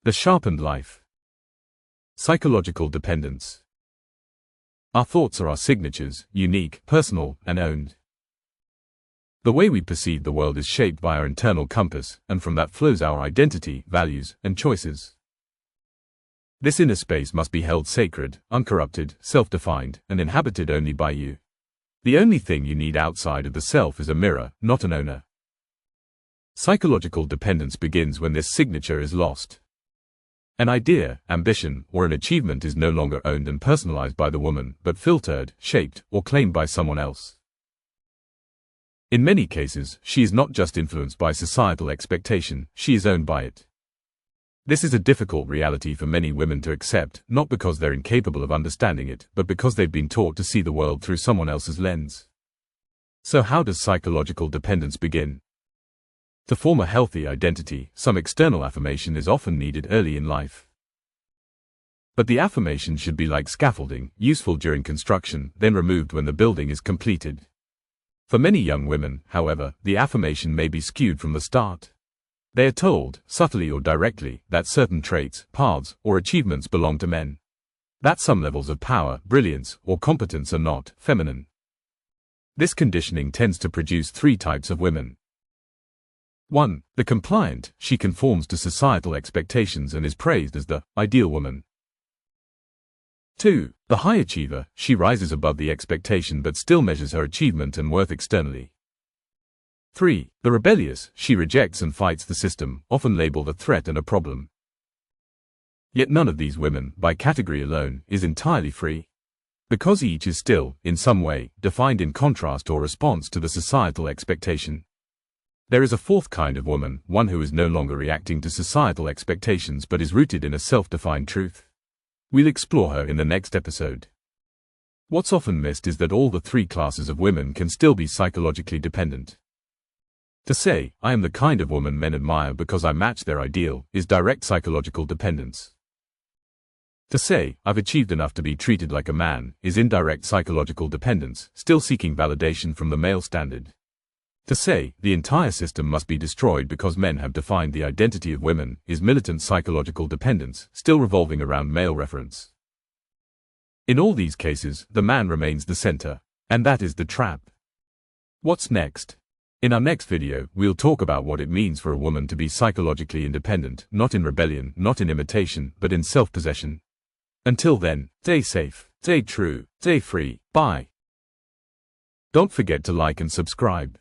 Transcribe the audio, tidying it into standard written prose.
The sharpened life. Psychological dependence. Our thoughts are our signatures, unique, personal, and owned. The way we perceive the world is shaped by our internal compass, and from that flows our identity, values, and choices. This inner space must be held sacred, uncorrupted, self-defined, and inhabited only by you. The only thing you need outside of the self is a mirror, not an owner. Psychological dependence begins when this signature is lost. An idea, ambition, or an achievement is no longer owned and personalized by the woman, but filtered, shaped, or claimed by someone else. In many cases, she is not just influenced by societal expectation, she is owned by it. This is a difficult reality for many women to accept, not because they're incapable of understanding it, but because they've been taught to see the world through someone else's lens. So how does psychological dependence begin? To form a healthy identity, some external affirmation is often needed early in life. But the affirmation should be like scaffolding, useful during construction, then removed when the building is completed. For many young women, however, the affirmation may be skewed from the start. They are told, subtly or directly, that certain traits, paths, or achievements belong to men. That some levels of power, brilliance, or competence are not feminine. This conditioning tends to produce three types of women. 1. The compliant, she conforms to societal expectations and is praised as the ideal woman. 2. The high achiever, she rises above the expectation but still measures her achievement and worth externally. 3. The rebellious, she rejects and fights the system, often labeled a threat and a problem. Yet none of these women, by category alone, is entirely free. Because each is still, in some way, defined in contrast or response to the societal expectation. There is a fourth kind of woman, one who is no longer reacting to societal expectations but is rooted in a self-defined truth. We'll explore her in the next episode. What's often missed is that all the three classes of women can still be psychologically dependent. To say, I am the kind of woman men admire because I match their ideal, is direct psychological dependence. To say, I've achieved enough to be treated like a man, is indirect psychological dependence, still seeking validation from the male standard. To say, the entire system must be destroyed because men have defined the identity of women, is militant psychological dependence, still revolving around male reference. In all these cases, the man remains the center. And that is the trap. What's next? In our next video, we'll talk about what it means for a woman to be psychologically independent, not in rebellion, not in imitation, but in self-possession. Until then, stay safe, stay true, stay free, bye. Don't forget to like and subscribe.